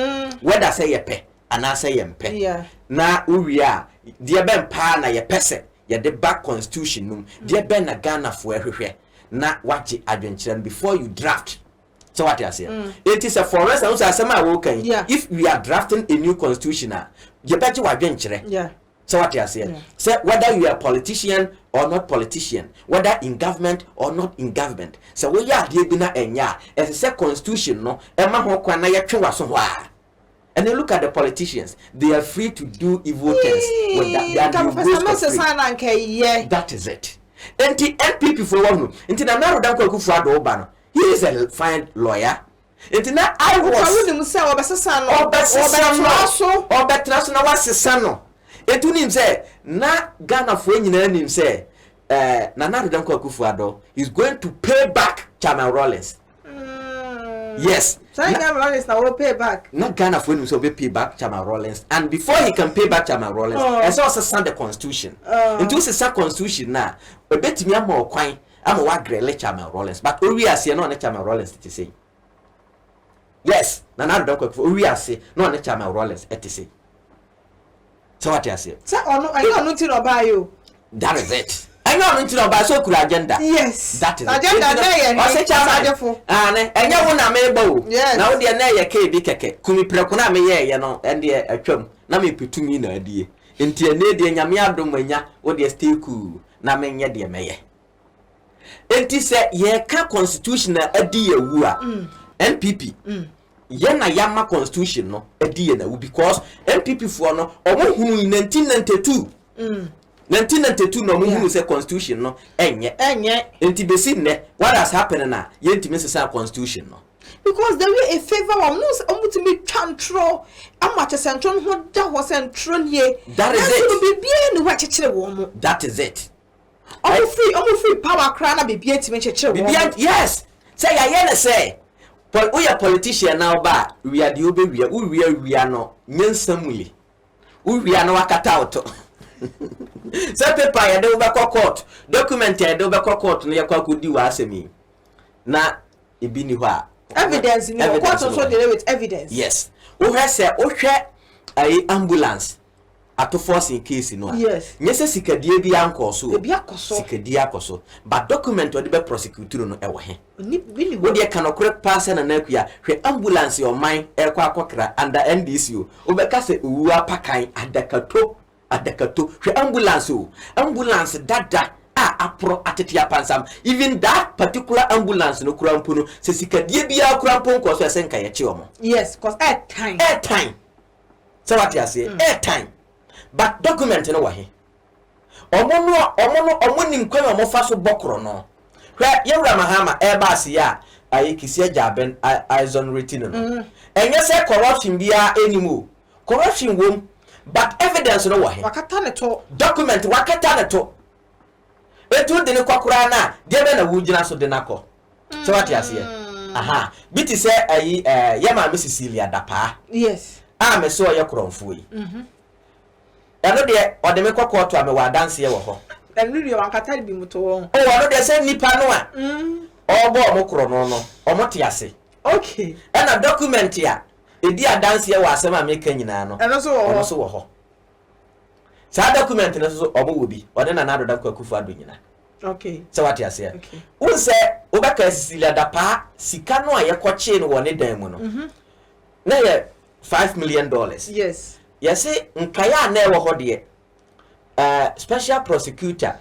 whether say ye pe and I say yempe na uria dia ben pa na ye pese ye the back constitution num dia ben na Ghana for ehwehwe na wachi adwenkyerem before you draft. So what you say? It is a forest and also if we are drafting a new constitution you bet you adwenkyere. So what you say? Say whether you are a politician or not politician, whether in government or not in government. So we are here bina enya as a constitution no ema ho kwa na ye twa so hwa. And then look at the politicians. They are free to do evil things with that. That is it. NPP for one. Until Nana-Addo Kufuor Obano. He is a fine lawyer. Until now I was Etu nim say na Ghana for nyina nim say Nana-Addo Kufuor is going to pay back Chairman Rollins. Yes. Chama Rollins now will pay back. Not Ghana for him so be pay back Chama Rollins. And before he can pay back Chama Rollins, as also send the constitution. Into the constitution now, a bit me more quine. I'm a wag Chama Rollins. But we are saying no Chama Rollins to say. Yes, Nana-Addo we are saying no Chama Rollins to say. So what you say? Sir, oh no, I know nothing about you. That is it. I know nothing about so cool agenda. Yes. That is agenda it. I say Chama. And you wanna me yes. Now the na ye ke bi keke. Kumi preko na me ye no and the atwam. Na me petumi na adie. Enti ene de nyame adom anya wo de stay cool na me nye de meye. Enti se ye ka constitution na adi ye wu a. NPP. Ye na yama constitution no adi ye na wu because NPP for no omo hunu in 1992. 1992 no mu say constitution no enye enti besi ne what has happened na ye ntimi say constitution no because the way a favor am no to me tantro amache central ho da ho central here that is it bibia ni wa chechire wo mo that is it omo free power cry na bibia ntimi chechire wo bibia yes say ya ye na say we are politician now ba we are the obe we are no nyensamuli we are no wakata auto say paper ya de obekọ court document ya de obekọ court no yakwa kodi wa asemi na ebi ni ho a evidence ni court also deal with evidence yes o hwe ai ambulance ato force in case no yes nyese sikadie bi ankoso ebi akoso sikadie akoso but document o de be prosecute no e wo he bi ni wo de kanokore pass na na akua hwe ambulance your mind ekwa akokra under NDCO obeka se owu apakan adakato hwe ambulance dada apro atetia pansam even that particular ambulance no kurampo no se sikadie bia kurampo nko so esenka ye che omo yes cause air time so what you say air time but document no wahe omo nim kwan omo fa so bokro no hwe yewura mahama airbus ya ayi kisia jaben aizon retin no enye se corruption bia anymore corruption wom but evidence no wahe wakata ne to document wakata ne to etu de ne kwakura na de be na wugina so de nako so what you say aha biti se ayi yema me Cecilia dapa yes me so ye kronfo yi eno de ode me kwakọ to me wa dance ye wo ho enu de wakata bi muto won ono de se nipa no a obo omo kro no omo te ase okay ena document ya edi dance ye wa asema me kan nyina no eno so wo ho sa document no so omo wo bi ode na Nana-Addo kwakufu ado nyina okay so what you say okay un se obeka Cecilia dapa sika no a ye koche no woni dan mu no na ye $5 million yes yes nkaya na e wo ho de special prosecutor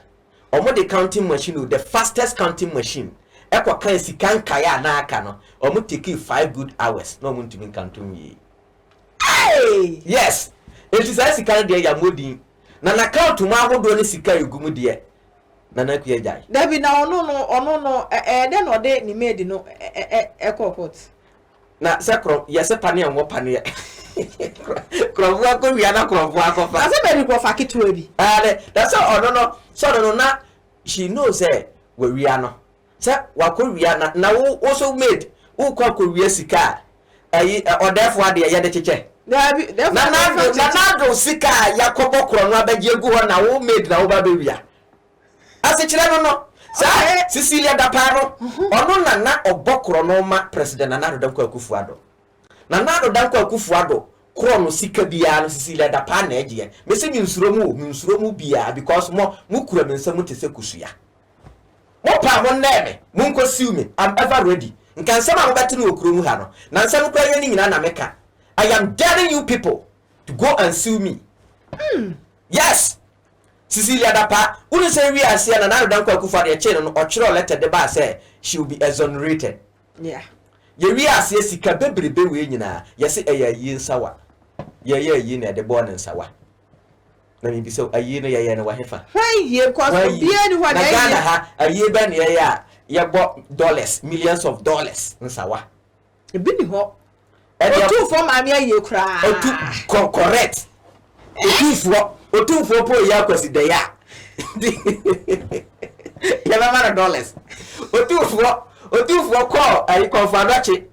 omo the counting machine the fastest counting machine ekwa kan sika nkaya na aka no omo take 5 good hours no omo ntimi kantum yi hey yes it is a sika de ya modin na na count mu ahodo ne sika egumu de na na kuya jai Dabi na ono no de no de ni made no court na sekro yese pane enwo pane krovu akọ wi ana krovu akọ fa ase be ni fa kitu bi that's all no so no na she knows say we wi ano say wakọ wi ana na wo also made wo kwakọ wi sika ayi odefo ade ye de cheche Dabi Nana-Addo sika yakobo kro no abagie gu ho na wo made na wo ba be wi ase kire no sa Cecilia daparo ono na obokro no ma president Nana-Addo kwakufu Nana-Addo kwakufu kro no sika bia no Cecilia dapa na eje me se minsuro mu bia because mo kura mensa mu tese kusuya mo pa mo neme mo nkosi me I'm ever ready nkan sama mo beti no okuro mu ha no na nsa no kwa yeni nyina na meka I am daring you people to go and sue me yes Cecilia dapa unu say we are say Nana-Addo kwakufu de che no ochiro letter de ba say she will be exonerated yeah ye we are say sika bebrebe we nyina ye say eya nsawa ye na de born nsawa na mi bi so ayi no ye na wa hefa why ye cause bia ni wa na Ghana ha ayi ba ne ye bo dollars millions of dollars nsawa e bi ni ho otu for ma mi aye kra otu correct otu for po ya kwasi de ya ya ba $dollars otu for call ayi konfanachi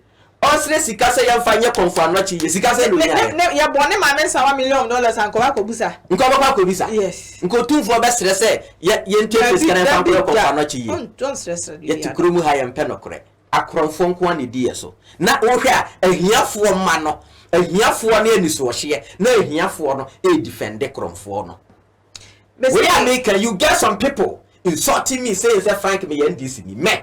Osre sika se yam fanye konfano chi sika se no ya bone ma me $1 million anko ba ko busa nko ba ko bisa yes nko tumfo be sere se ye ntwe sika na fan ko konfano chi don't stress ye tikrumu ha yam penokre akronfo nko ani die so na wo hwe a ahiafo ma no ahiafo na aniso wo hye na ahiafo no e defend kronfo no we are making you get some people insulting me say Frank me NDC ni me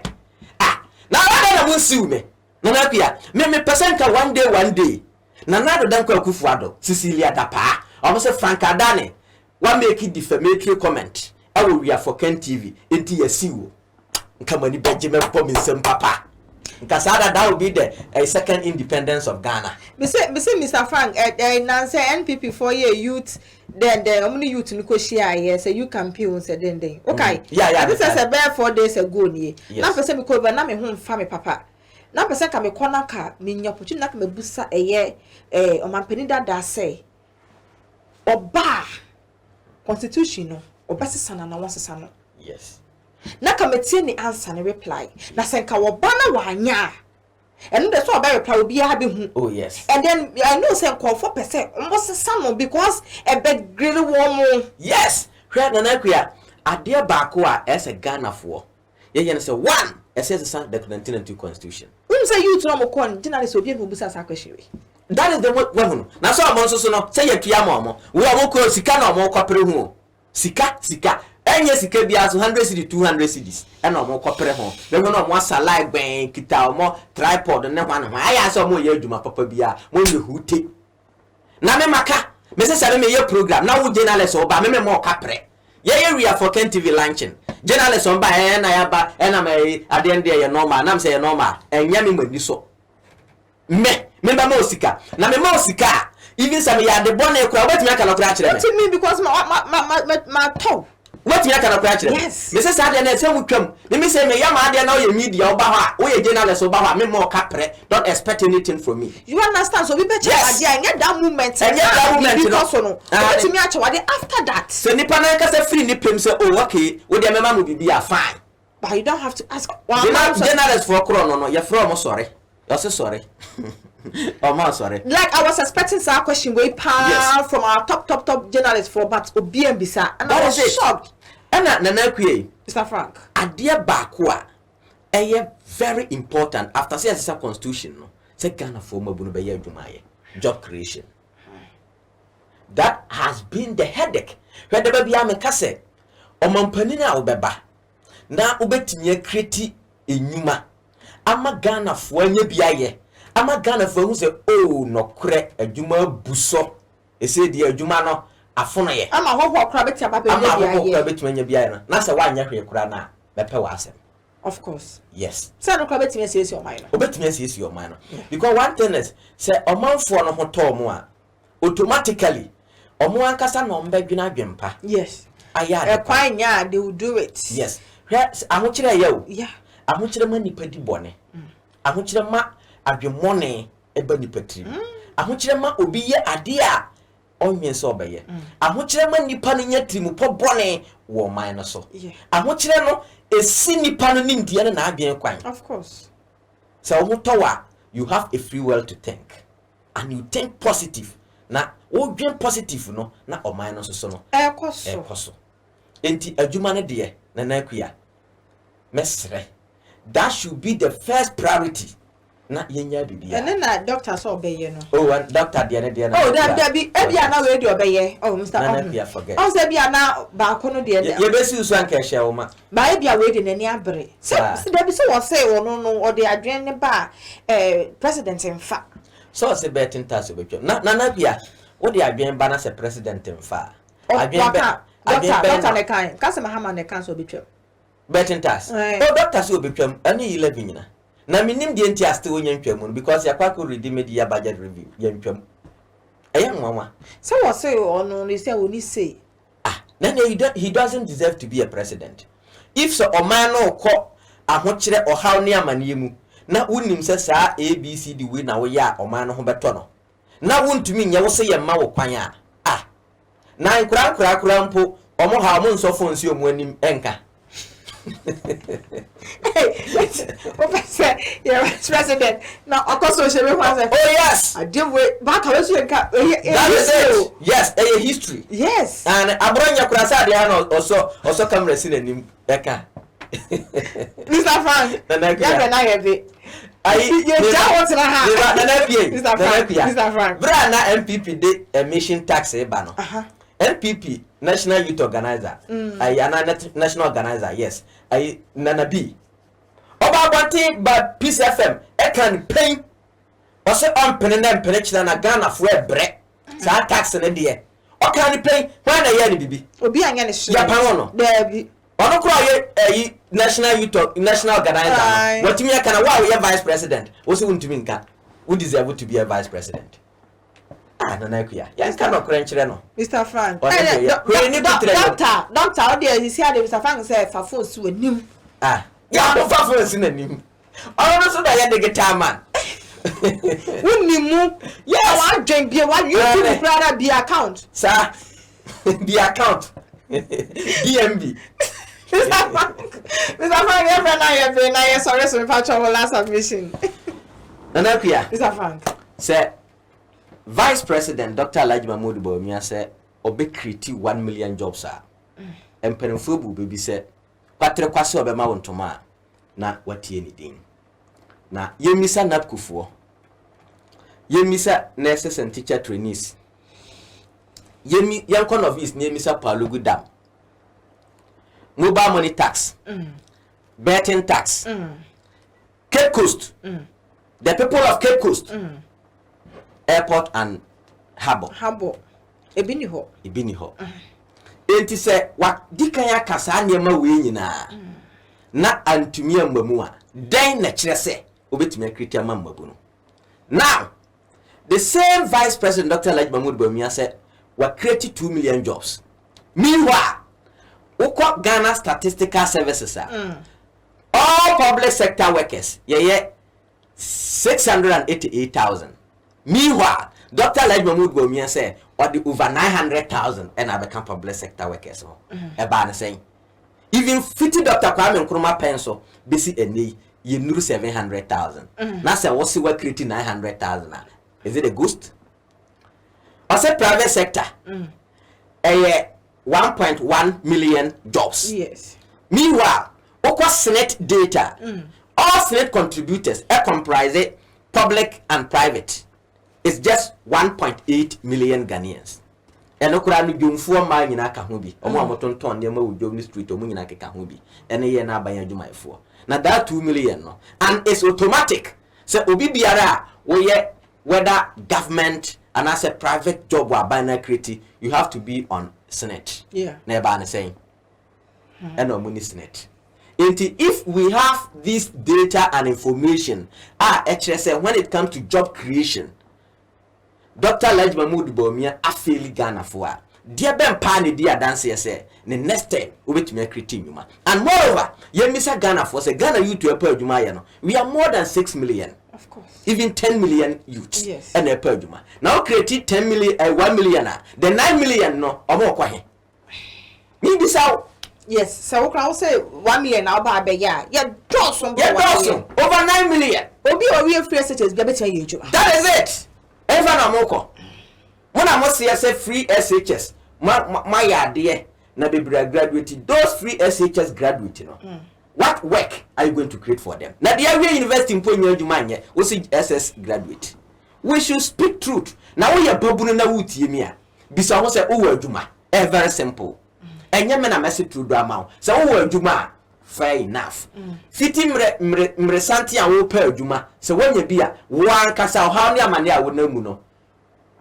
na wada na munsiu me Nana-Addo me person ka one day Nana-Addo dan kwa Akufo-Addo Cecilia Dapa almost say Frank Adane wa make defamatory comment awo we are for Ken TV enti yasiwo nka mani beje me pom nsem papa nka sada that will be the second independence of Ghana me say Mr. Frank na say NPP 4 year youth then omni youth nko share here say you campaign say then okay yeah this is about 4 days ago ni na person me ko ba na me ho mfa me papa na person ka me kona ka me nya opportunity na ka me busa omampani dada say oba constitution no obesesa na wonsesa no yes na ka me tie ni answer ni reply na senka wo ba na wanya and that's what I reply will be having. Oh yes. And then I know say call 4% almost some because a bit really warm. Yes. Where Nana-Addo adie baako a as a Ghana for. Ye say one says the 1992 constitution. Say you to no kon journalist obi who busa question. That is the one. Na so amon so no say ye tua mo. We am ko sika na mo kwapere hu. Sika. Enye sika bia so 100 cedi 200 cedis. E na mo kwapere hu. We no mo salai ben kita mo tripod ne hwan hwan. Aya so mo ye adwuma papa bia mo ye hute. Na me maka. Me say me ye program na wo journalist oba me mo kapre. Ye area for Ken TV launching. Journalist on by na ya ba na me at the end there normal. Na me say normal. Enya me mani so. Me ba mo sika. Na me mo sika. Even some ya the born e kura wetimi aka na kura kire me. What me because my toe. Wetimi aka na kura kire me. Yes. Me say say na say wutwam. Me say me ya ma ade na o ye media oba ha. O ye journalist oba ha me mo kapre. Don't expect anything from me. You understand so we be check ade anya that moment. Because no. Wetimi acha wade after that. So nipa na ka say free ni pem say oh okay. We dey mema mo bibia fine. But you don't have to ask. Journalist for kro no you from sorry. You say sorry. Oh my sorry. Like I was expecting some question way from our top journalists for but Obiambisa and I was shocked. And Nana-Addo Mr. Frank. Adie baako a very important after say as constitution no. Say Ghana for mabunu be ye adwumaye. Job creation. That has been the headache. Where the baby ameka say omampani na obeba na obetimi create enyuma ama Ghana for anya biaye. Ama Ghana for who say oh no kre adwuma buso ese di adwuma no afono ye ama hoho kra beti ababa ama hoho kra beti manya bia no na se wanya hwe kra na bepe wa asem of course yes say no kra beti me say your mind no obeti me say your mind no because one thing is say omanfo no ho to mo a automatically omo ankasa no mbadwina adwempa yes aya e kwan nya they will do it yes ahokire ye o yeah ahokire ma nipa di bone ahokire ma adwemone eba nipa trim ahokire ma obi ye ade a onwen so obeye ahokire ma nipa no nya trim po bone wo man no so ahokire no esi nipa no nimdie na adwen kwan of course so omotowa you have a free will to think and you think positive na wo dwen positive no na o man no so no ekoso enti adwuma ne de na Nana-Addo mesre that should be the first priority na yenya bibia and na doctor so obeye no oh and doctor de na oh that be ebia na we de obeye oh Mr. Nana-Addo forget oh say bia na ba ko no de ye besi usu anka hye wo ma ba ebia we de nani abere se de bi se wo say wo no o de adwen ne ba president mfa so say betting tax obetwa na Nana-Addo wo de adwen ba na se president mfa adwen ba doctor ne kan ka se mahama ne kan so obetwa betting tax oh doctor so obetwa ani 11 nyina na minim die nti aste wo nyantwamu because yakwa ko ready media budget review yantwam eya nwanwa so what say ono ni say oni say then he doesn't deserve to be a president if so oman no ko ahokire ohaw ne amane mu na wonim se saa abcd we na wo ya oman no ho beto no na wontumi nya wo se ye ma wo kwan na nkura mpo omo ha mo nsofo nsi omu anim enka Professor, you're vice president. Now, of course, oh yes. I deal with back. That is it. Yes, a history. Yes. And Abronya Kurasa also come in him. Mr. Frank, Mr. Frank. Brana MPP did emission tax bano. NPP National Youth Organizer. National Organizer. Yes. Nana-Addo. Oba wanting but Peace FM. I can pay. Also on penendem penechina na Ghana for break. Sa tax na die. O can pay when na ye ni bibi. Obi anya ne so. Ya pa wono. There Ono kura ye National Youth National Organizer. What me can wa we vice president. Also untumi nka. Who deserve to be a vice president? Ah, no, ya. Yes, cannot crunch no. Mr. Frank. Doctor, how there is here Mr. Frank say for phone so nim. Ah, ya no for phone so nim. Oh no so that ya the guitar man. Unimu. Yes, one drink beer, one YouTube brother be account. Sir. The account. DMB. Mr. Frank, every night sorry so we patch our last submission. Nana-Addo. Mr. Frank. Say Vice President Dr. Alhaji Mahmoud Bawumia say obe create 1 million jobs ah. Empenfo bu baby say patre kwase obema wontoma na watie ni din. Na yemisa napkufuo. Yemisa nurses and teacher trainees. Yankon of East yemisa Palugu dam. Mobile money tax. Betting tax. Cape Coast. The people of Cape Coast. Airport and harbor. Ebini ho. Enti se wa dikanya kasa niema we nyina. Na antumi ambamu a den na kire se obetumi akriti amambabu no. Now, the same Vice President Dr. Alhaji Mahmoud Bawumia said we created 2 million jobs. Meanwhile, Uko Ghana Statistical Services all public sector workers 688,000. Meanwhile, Dr. Alhaji Mahmoud Bawumia said or the over 900,000 and I become public sector workers. Saying even 50 Dr. Kwame Nkrumah pencil basi eni you knew 700,000. Now say what's work creating 900,000? Is it a ghost? I said private sector. 1.1 million jobs. Yes. Meanwhile, Okwa Senate data, all Senate contributors comprise public and private. It's just 1.8 million Ghanaians. And Okra ni jumfuwa ma nyina ka ho bi. Omo amotonton ne ma wudwo ni street omo nyina keka ho bi. Ene ye na aban adwuma efo. Na that 2 million no. And it's automatic. So obi biara wo ye whether government and as a private job or banner create, you have to be on Senate. Yeah. Never saying. And no money Senate. If we have this data and information, HSA when it comes to job creation, Dr. Alhaji Mahmoud Bawumia afeli Ghana for dear Ben Pani dear dance say the next time we to make creating. And moreover, you miss Ghana for say Ghana youth to a per Juma. We are more than 6 million. Of course. Even 10 million youths. Yes. And a per Juma. Now created 10 million 1 million. The 9 million no or more kwahe. Me this out. Yes, so I say 1 million now by yeah. Yeah, draw some over 9 million. Obi or we free SHS be better you. That is it. Ever na moko. When I must say free SHS, my idea na be graduated. Those free SHS graduates, you know. What work are you going to create for them? Now the area university in Ponyo Jumanya, we see SS graduate. We should speak truth. Now we are babu na wuti yemia. Bisa ho say o juma. Very simple. Enye me na message through drama. Say o juma. Fair enough. Fiti mre santi a wo pa adwuma. Se wanya bia wo ankasa how ne amane a wo na mu no.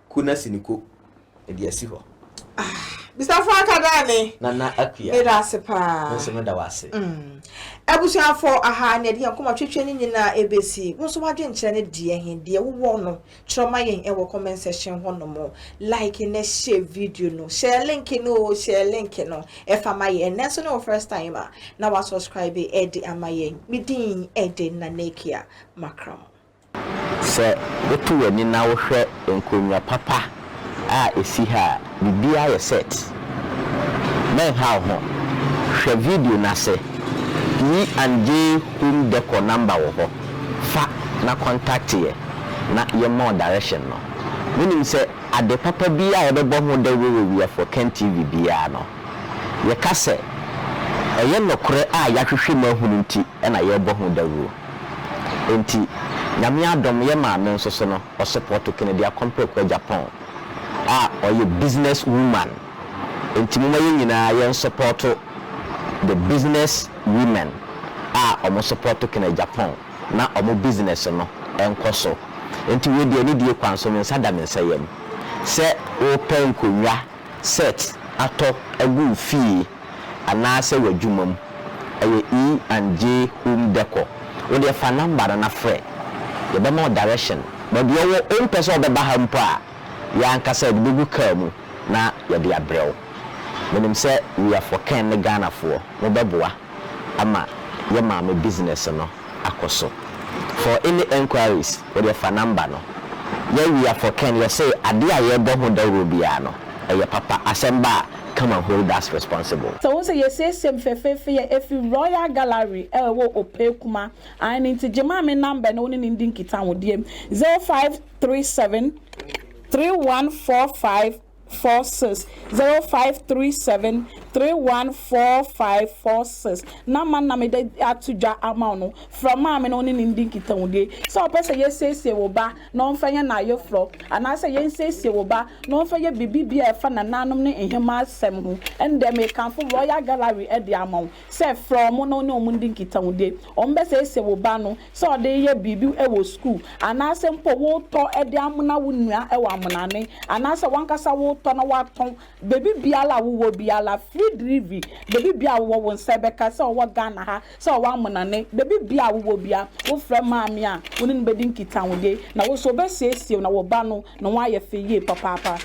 Kuna siniko e de asi ho. Mr. Frank Adani. Nana-Addo. Eda sepa. Nso me da wase. Ebusia for aha ne de akoma twetwe ni nyina ebesi. Wo so wadwe nkyere ne de hen de wo no. Chiroma yen e wo comment section ho no mo. Like ne share video no. Share link no, share link no. E fa maye ne so no first time na wa subscribe e de amaye. Midin e de Nana-Addo makram. Se wetu wani na wo hwe enkonwa papa esi ha bibia ye set men how ho hwe video na se E&J Home Decor number wo ho fa na contact ye na ye more direction no meaning say ade papa bia ye bebo ho da we for Ken TV bia no ye ka say eye nokore a ya hwehwe ma hunu nti na ye bo ho da wo enti nyame adom ye ma me nso so no o support Kennedy compare kwa Japan or you business woman enti mo ye nyina ye support the business women omo support Kennedy Japan na omo business no enkoso enti we de ani die kwanso me nsa da me nsa yam se open konwa set ato agu fee ana se wadwumam E&J Home Decor we dey fa number na frɛ ye be more direction but you own person be ba ha mpo a ya anka se de bugu ka mu na ye de abrew menim se we are for Ken ne Ghana for no beboa ama ye ma me business no akoso for any enquiries we dey fa number no ye we are for Ken you say ade a ye bo ho da ro bia no e papa asemba come and hold us responsible. So once you say same if you Royal Gallery wo opekuma and into jema me number no ni ndin kita wo diem 0537 314546 0537 314546 na man na me de atudwa ama no from ma me no ni ndin kita wo die so person ye say wo ba no mfanya na yo flo ana say ye say wo ba no mfanya bibibia e fa na nanom ne ehema asem ho and dem e kan for Royal Gallery e de ama say from no ni omu ndin kita wo die o mbe say wo ba no so de ye bibi e wo school ana say mpo wo to e de amuna wo nua e wo amunane ana say wankasa wo to na wa ton bibibia la wo biala Drivi, baby bia wo won sebeka so wo Ghana ha so wo amonane baby bia wo bia wo fra maami a wo ni bedin kita wo de na wo so be siesie na wo ba no na wo aye feye papa.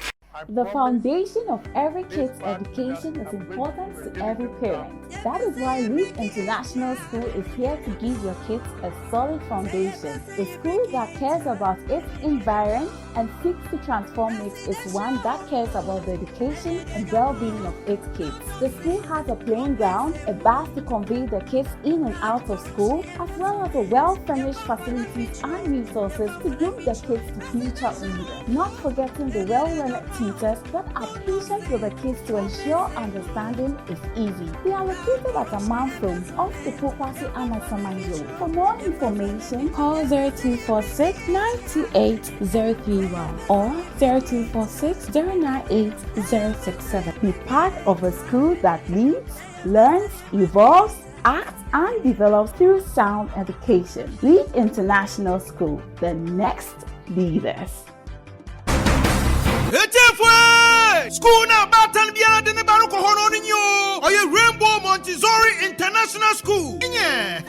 The foundation of every kid's education is important to every parent. That is why Leap International School is here to give your kids a solid foundation. The school that cares about its environment and seeks to transform it is one that cares about the education and well-being of its kids. The school has a playing ground, a bus to convey the kids in and out of school, as well as a well-furnished facilities and resources to groom the kids to future leaders. Not forgetting the well-learned teachers that are patient with the kids to ensure understanding is easy. They are located at Amanfrom off the Pokwasi Amasaman Road. For more information, call 0246 928 031 or 0246 098 067. Be part of a school that leads, learns, evolves, acts, and develops through sound education. Lead International School, the next leaders. School now battle beyond the Baruko Hono Nyo or your Rainbow Montessori International School. Yeah.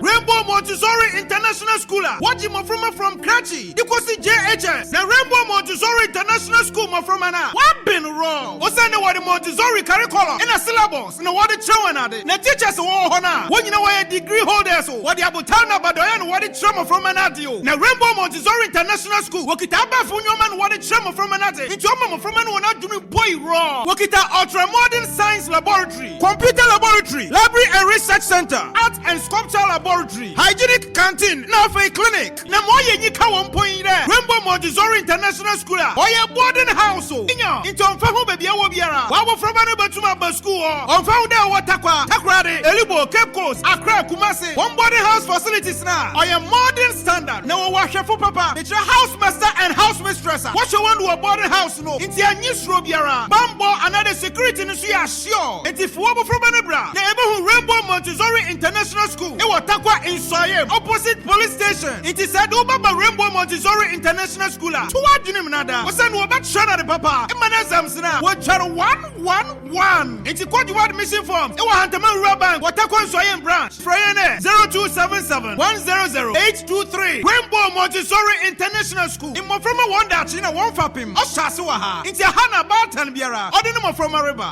Rainbow Montessori International School. What you from Kratchi? You could see JHS. The Rainbow Montessori International School from Anna. What been wrong? What's the what the Montessori curriculum in a syllabus? No what the children are the teachers Hona. When you know why a degree holders what the Abutana Badoyan what the trauma from Anadio. Now Rainbow Montessori International School. What it about for your man what the trauma from Anati. It's your mama from Anu not doing boy wrong. What it ultra modern science laboratory, computer laboratory, library and research center, art and sculpture laboratory, hygienic canteen, now for a clinic. Now more you can 1 point there. Rainbow Montessori International School. Or your boarding house. Into Fahu baby Awobiara. Wawa from Anu Batuma School. On found there what Takrade, Elibo, Cape Coast, Accra, Kumasi. One boarding house facilities now. Or your modern standard. Now wash your papa. It's your house master and house mistress. What you want to a boarding house no. It's your new Robiara. Bambo another security no see sure. It's if Wabo from Anabra. The Ebehu Rainbow Montessori International School. It was Takwa in Soyem, opposite police station. It is said Obaba Rainbow Montessori International School. To what you nada? Was an Wabat Shana the Papa. Emanazamsna. What Charo 111. It's a quad word missing form. It was Hantaman Raban. What Takwa Soyem branch. Frayane 0277 100 823. Rainbow Montessori International School. In Moframa one that in a one fapim. Oshasuaha. It's a Hana Bartan Biara. Or the number from a river.